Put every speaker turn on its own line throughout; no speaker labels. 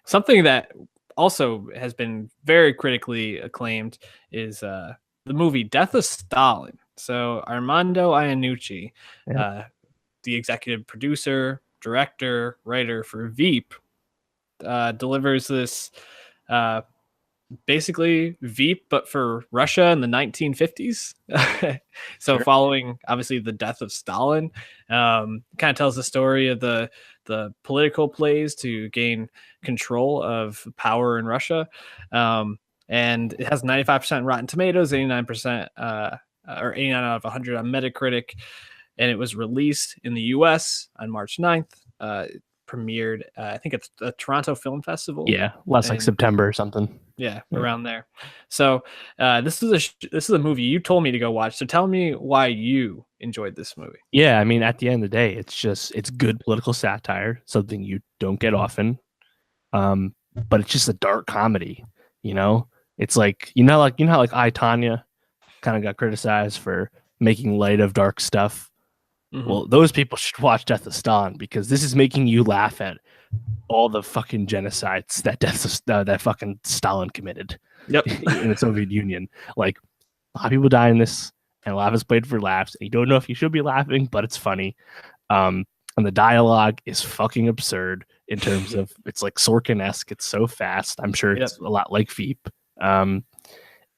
Something that also has been very critically acclaimed is the movie Death of Stalin. So Armando Iannucci,
Yeah,
uh, the executive producer, director, writer for Veep, delivers this uh, basically Veep, but for Russia in the 1950s. So
sure.
following obviously the death of Stalin, kind of tells the story of the political plays to gain control of power in Russia. And it has 95% Rotten Tomatoes, 89% or 89 out of 100 on Metacritic. And it was released in the US on March 9th. Premiered, I think it's the Toronto Film Festival.
Yeah, less like
And
September or something.
yeah,
Yeah.
around there. So this is a movie you told me to go watch. So tell me why you enjoyed this movie.
Yeah, I mean, at the end of the day, it's good political satire, something you don't get often. But it's just a dark comedy, you know? It's like how like I, Tanya kind of got criticized for making light of dark stuff.
Mm-hmm.
Well, those people should watch Death of Stalin because this is making you laugh at all the fucking genocides that fucking Stalin committed
Yep.
in the Soviet Union. Like a lot of people die in this, and a lot of it's played for laughs. And you don't know if you should be laughing, but it's funny. And the dialogue is fucking absurd in terms of it's like Sorkin-esque. It's so fast. I'm sure it's a lot like Veep. And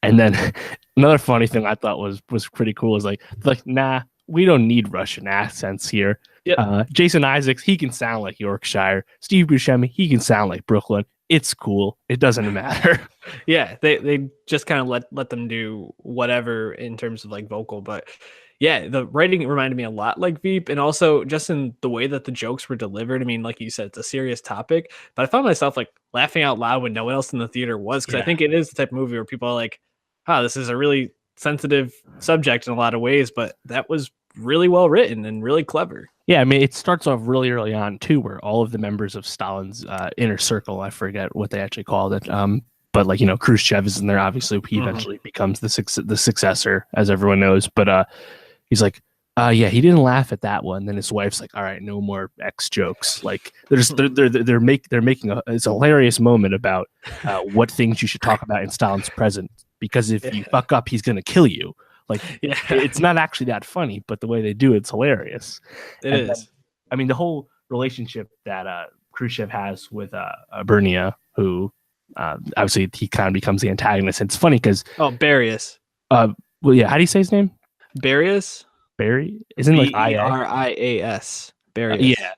then another funny thing I thought was pretty cool is like nah, we don't need Russian accents here.
Yep.
Jason Isaacs, he can sound like Yorkshire. Steve Buscemi, he can sound like Brooklyn. It's cool. It doesn't matter.
Yeah, they just kind of let them do whatever in terms of like vocal, but yeah, the writing reminded me a lot like Veep, and also just in the way that the jokes were delivered. I mean, like you said, it's a serious topic, but I found myself like laughing out loud when no one else in the theater was, because I think it is the type of movie where people are like, "Wow, this is a really sensitive subject in a lot of ways," but that was really well written and really clever.
Yeah, I mean, it starts off really early on too, where all of the members of Stalin's inner circle, I forget what they actually called it, but like Khrushchev is in there. Obviously, he eventually becomes the successor, as everyone knows. But he's like, yeah, he didn't laugh at that one. Then his wife's like, all right, no more X jokes. Like they're making it's a hilarious moment about what things you should talk about in Stalin's present, because if you fuck up, he's gonna kill you. Like, it's not actually that funny, but the way they do it's hilarious.
It is.
Then, I mean, the whole relationship that Khrushchev has with Bernia, who obviously he kind of becomes the antagonist. It's funny because
Barius.
Well, yeah, how do you say his name?
Barius.
Barry? Isn't like
Berias. Barius.
Yeah,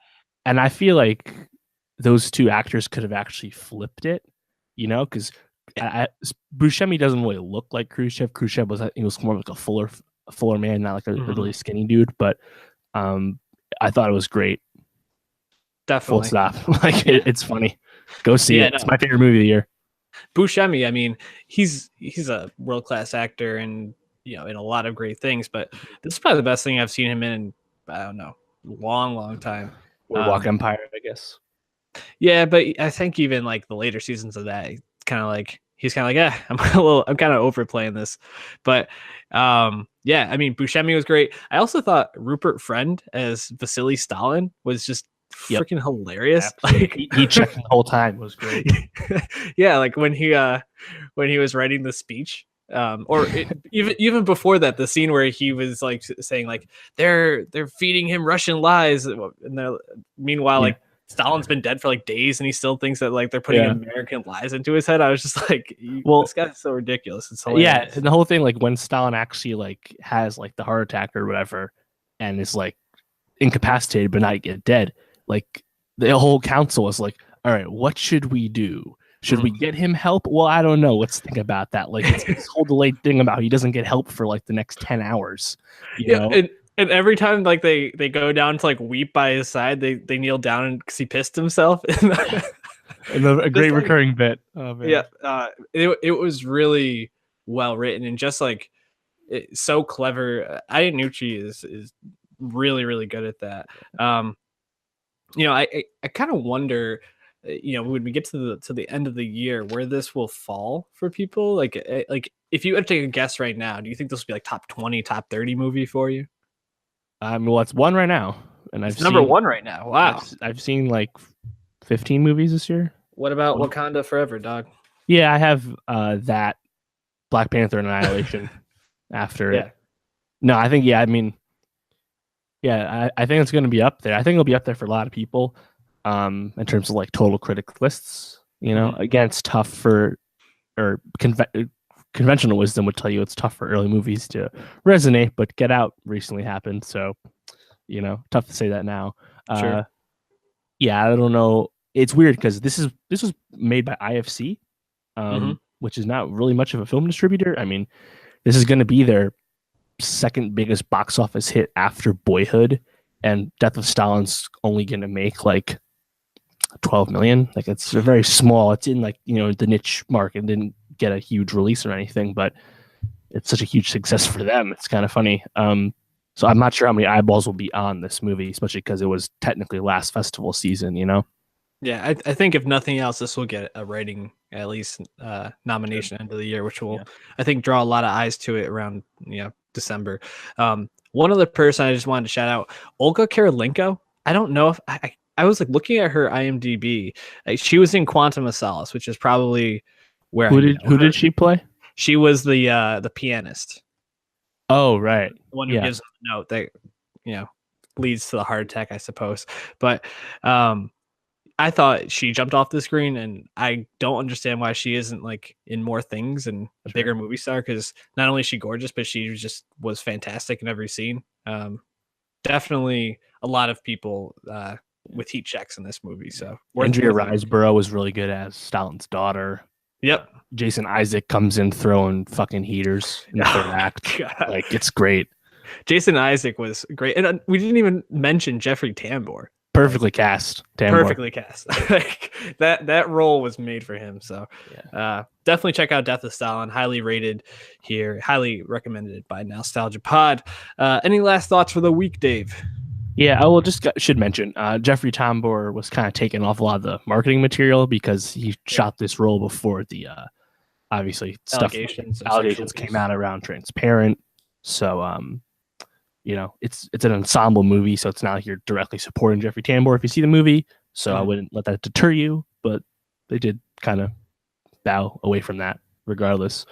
and I feel like those two actors could have actually flipped it, because Buscemi doesn't really look like Khrushchev. Khrushchev was more like a fuller man, not like a really skinny dude. But I thought it was great.
Definitely.
Full stop. Like it's funny. Go see it. No. It's my favorite movie of the year.
Buscemi, I mean, he's a world-class actor and in a lot of great things, but this is probably the best thing I've seen him in I don't know, long time.
Boardwalk Empire, I guess.
Yeah, but I think even like the later seasons of that, he's kind of like I'm kind of overplaying this, but yeah, I mean, Buscemi was great. I also thought Rupert Friend as Vasily Stalin was just freaking hilarious.
Absolutely. Like he checked the whole time. It was great.
Yeah, like when he was writing the speech. Even before that, the scene where he was like saying like they're feeding him Russian lies, and meanwhile like Stalin's been dead for like days and he still thinks that like they're putting American lies into his head. I was just like, this guy's so ridiculous. It's hilarious.
Yeah, and the whole thing, like when Stalin actually like has like the heart attack or whatever, and is like incapacitated but not yet dead, like the whole council was like, all right, what should we do? Should we get him help? Well, I don't know. Let's think about that. Like it's this whole delayed thing about he doesn't get help for like the next 10 hours. You know?
And every time like they go down to like weep by his side, they kneel down and because he pissed himself.
And a great recurring bit. Oh, man.
Yeah, it was really well written and just like so clever. Iannucci is really, really good at that. I kind of wonder, when we get to the end of the year, where this will fall for people. Like if you had to take a guess right now, do you think this will be like top 20, top 30 movie for you?
Well, it's one right now, and
it's number one right now. Wow,
I've seen like 15 movies this year.
What about Wakanda Forever, dog?
Yeah, I have that Black Panther Annihilation after it.
Yeah.
No, I think I mean, yeah, I think it's going to be up there. I think it'll be up there for a lot of people, in terms of like total critic lists. You know, again, it's tough for or conventional wisdom would tell you it's tough for early movies to resonate, but Get Out recently happened, so you know, tough to say that now.
Sure.
Yeah, I don't know. It's weird because this was made by IFC, which is not really much of a film distributor. I mean, this is going to be their second biggest box office hit after Boyhood, and Death of Stalin's only going to make like 12 million. Like it's very small. It's in like, you know, the niche market. Didn't get a huge release or anything, but it's such a huge success for them. It's kind of funny. So I'm not sure how many eyeballs will be on this movie, especially because it was technically last festival season, you know?
Yeah, I think if nothing else, this will get a rating, at least nomination end of the year, which will, I think, draw a lot of eyes to it around, you know, December. One other person I just wanted to shout out, Olga Kurylenko. I don't know if I was like looking at her IMDb. She was in Quantum of Solace, which is probably where
who did she play?
She was the pianist.
Oh, right.
The one who gives them the note that, you know, leads to the heart attack, I suppose. But I thought she jumped off the screen, and I don't understand why she isn't like in more things and a bigger movie star, because not only is she gorgeous, but she just was fantastic in every scene. Definitely a lot of people with heat checks in this movie. So
Andrea Riseborough was really good as Stalin's daughter.
Yep.
Jason Isaac comes in throwing fucking heaters in the third act. God. Like, it's great.
Jason Isaac was great. And we didn't even mention Jeffrey Tambor.
Perfectly cast.
Perfectly cast. Like that role was made for him. So definitely check out Death of Stalin. Highly rated here. Highly recommended by Nowstalgia Pod. Any last thoughts for the week, Dave?
Yeah, I will should mention Jeffrey Tambor was kind of taking off a lot of the marketing material because he shot this role before the obviously allegations came out around Transparent. So you know, it's an ensemble movie, so it's not like you're directly supporting Jeffrey Tambor if you see the movie. So I wouldn't let that deter you, but they did kind of bow away from that regardless.